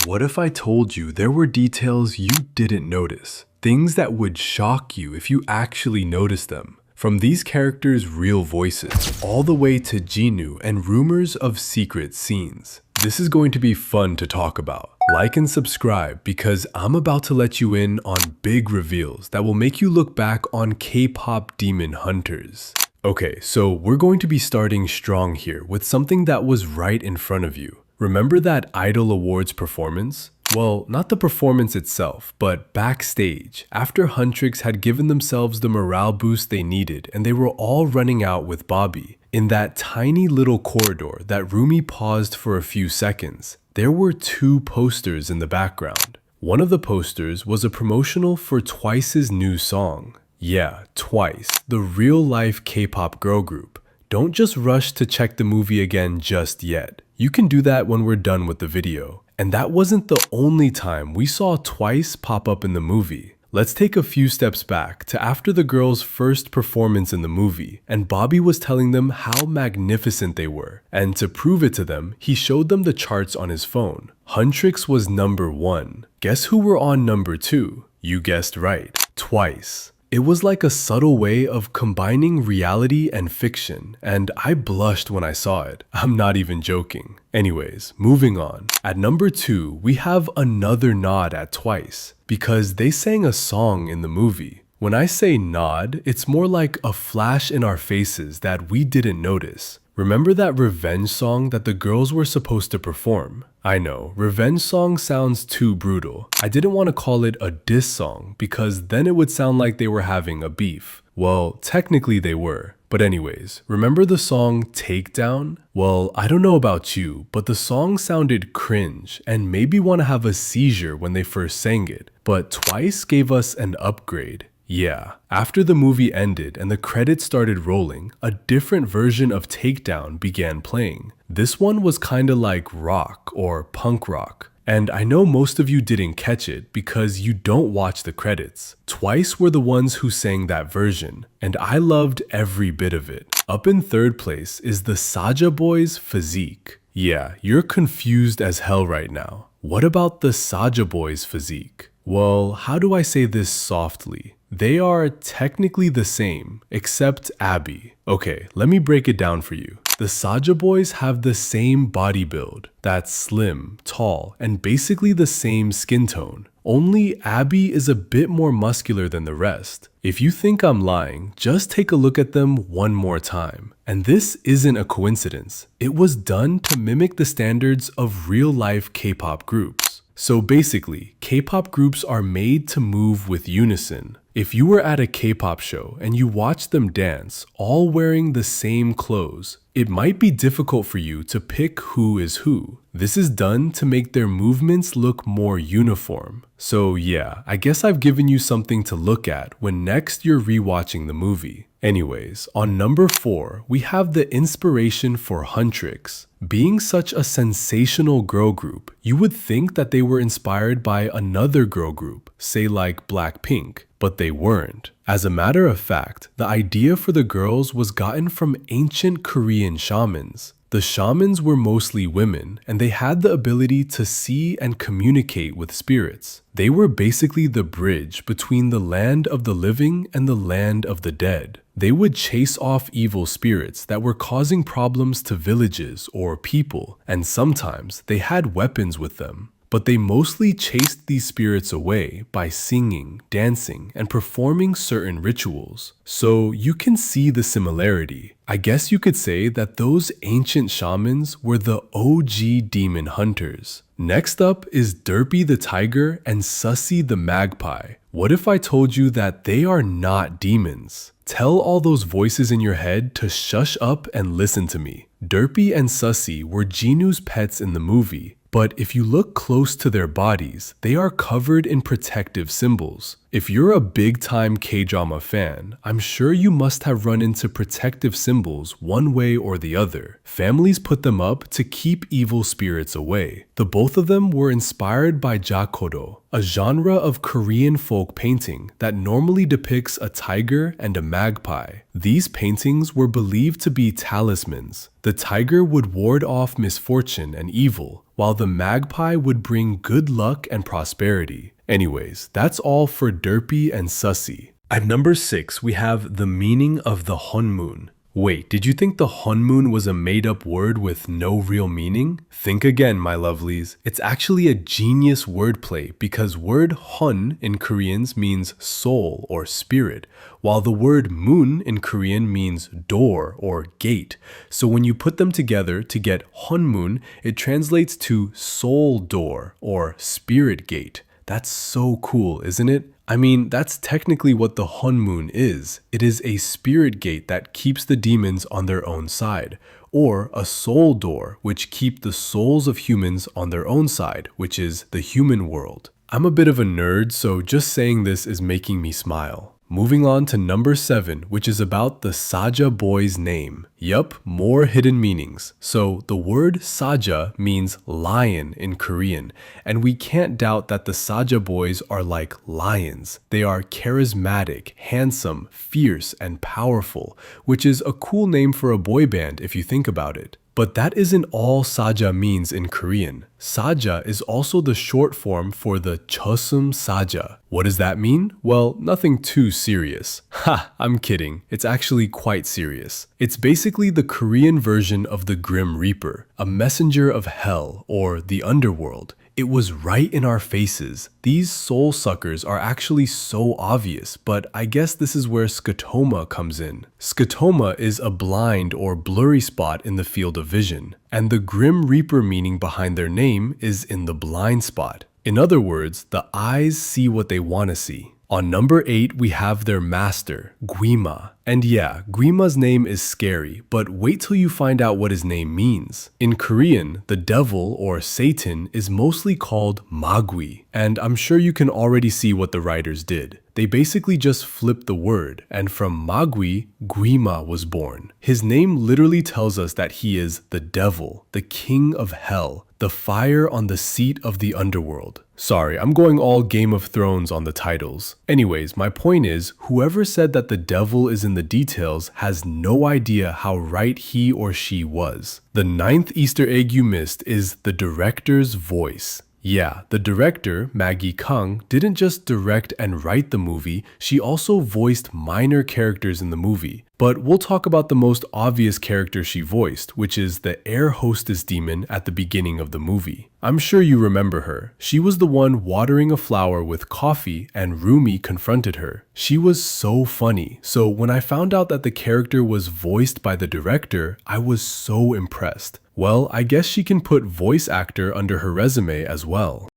What if I told you there were details you didn't notice? Things that would shock you if you actually noticed them. From these characters' real voices, all the way to Genu and rumors of secret scenes. This is going to be fun to talk about. Like and subscribe because I'm about to let you in on big reveals that will make you look back on K-pop demon hunters. Okay, so we're going to be starting strong here with something that was right in front of you. Remember that Idol Awards performance? Well, not the performance itself, but backstage, after Huntrix had given themselves the morale boost they needed and they were all running out with Bobby. In that tiny little corridor that Rumi paused for a few seconds, there were two posters in the background. One of the posters was a promotional for Twice's new song. Yeah, Twice, the real-life K-pop girl group. Don't just rush to check the movie again just yet. You can do that when we're done with the video. And that wasn't the only time we saw Twice pop up in the movie. Let's take a few steps back to after the girls' first performance in the movie, and Bobby was telling them how magnificent they were. And to prove it to them, he showed them the charts on his phone. Huntrix was number 1. Guess who were on number 2? You guessed right, Twice. It was like a subtle way of combining reality and fiction, and I blushed when I saw it. I'm not even joking. Anyways, moving on. At number 2, we have another nod at Twice, because they sang a song in the movie. When I say nod, it's more like a flash in our faces that we didn't notice. Remember that revenge song that the girls were supposed to perform? I know, revenge song sounds too brutal. I didn't want to call it a diss song because then it would sound like they were having a beef. Well, technically they were. But anyways, remember the song Takedown? Well, I don't know about you, but the song sounded cringe and made me want to have a seizure when they first sang it. But Twice gave us an upgrade. Yeah, after the movie ended and the credits started rolling, a different version of Takedown began playing. This one was kinda like rock or punk rock. And I know most of you didn't catch it because you don't watch the credits. Twice were the ones who sang that version, and I loved every bit of it. Up in third place is the Saja boys' physique. Yeah, you're confused as hell right now. What about the Saja boys' physique? Well, how do I say this softly? They are technically the same, except Abby. Okay, let me break it down for you. The Saja boys have the same body build, that's slim, tall, and basically the same skin tone. Only Abby is a bit more muscular than the rest. If you think I'm lying, just take a look at them one more time. And this isn't a coincidence. It was done to mimic the standards of real-life K-pop groups. So basically, K-pop groups are made to move with unison. If you were at a K-pop show and you watched them dance, all wearing the same clothes, it might be difficult for you to pick who is who. This is done to make their movements look more uniform. So yeah, I guess I've given you something to look at when next you're rewatching the movie. Anyways, on number 4, we have the inspiration for Huntrix. Being such a sensational girl group, you would think that they were inspired by another girl group, say like Blackpink, but they weren't. As a matter of fact, the idea for the girls was gotten from ancient Korean shamans. The shamans were mostly women, and they had the ability to see and communicate with spirits. They were basically the bridge between the land of the living and the land of the dead. They would chase off evil spirits that were causing problems to villages or people, and sometimes they had weapons with them. But they mostly chased these spirits away by singing, dancing, and performing certain rituals. So you can see the similarity. I guess you could say that those ancient shamans were the OG demon hunters. Next up is Derpy the tiger and Sussy the magpie. What if I told you that they are not demons? Tell all those voices in your head to shush up and listen to me. Derpy and Sussy were Genu's pets in the movie. But if you look close to their bodies, they are covered in protective symbols. If you're a big-time K-drama fan, I'm sure you must have run into protective symbols one way or the other. Families put them up to keep evil spirits away. The both of them were inspired by jakodo, a genre of Korean folk painting that normally depicts a tiger and a magpie. These paintings were believed to be talismans. The tiger would ward off misfortune and evil, while the magpie would bring good luck and prosperity. Anyways, that's all for derpy and sussy. At number 6, we have the meaning of the Hunmoon. Wait, did you think the Hunmoon was a made-up word with no real meaning? Think again, my lovelies. It's actually a genius wordplay because word Hun in Koreans means soul or spirit, while the word moon in Korean means door or gate. So when you put them together to get Hunmoon, it translates to soul door or spirit gate. That's so cool, isn't it? I mean, that's technically what the Hunmoon is. It is a spirit gate that keeps the demons on their own side, or a soul door, which keep the souls of humans on their own side, which is the human world. I'm a bit of a nerd, so just saying this is making me smile. Moving on to number 7, which is about the Saja boy's name. Yup, more hidden meanings. So the word Saja means lion in Korean, and we can't doubt that the Saja boys are like lions. They are charismatic, handsome, fierce, and powerful, which is a cool name for a boy band if you think about it. But that isn't all Saja means in Korean. Saja is also the short form for the Chosum Saja. What does that mean? Well, nothing too serious. Ha, I'm kidding. It's actually quite serious. It's basically the Korean version of the Grim Reaper, a messenger of hell or the underworld. It was right in our faces. These soul suckers are actually so obvious, but I guess this is where scotoma comes in. Scotoma is a blind or blurry spot in the field of vision, and the Grim Reaper meaning behind their name is in the blind spot. In other words, the eyes see what they want to see. On number 8, we have their master, Guima. And yeah, Guima's name is scary, but wait till you find out what his name means. In Korean, the devil or Satan is mostly called Magui, and I'm sure you can already see what the writers did. They basically just flipped the word, and from Magui, Guima was born. His name literally tells us that he is the devil, the king of hell, the fire on the seat of the underworld. Sorry, I'm going all Game of Thrones on the titles. Anyways, my point is, whoever said that the devil is in the details has no idea how right he or she was. The 9th Easter egg you missed is the director's voice. Yeah, the director, Maggie Kang, didn't just direct and write the movie, she also voiced minor characters in the movie. But we'll talk about the most obvious character she voiced, which is the air hostess demon at the beginning of the movie. I'm sure you remember her. She was the one watering a flower with coffee and Rumi confronted her. She was so funny, so when I found out that the character was voiced by the director, I was so impressed. Well, I guess she can put voice actor under her resume as well.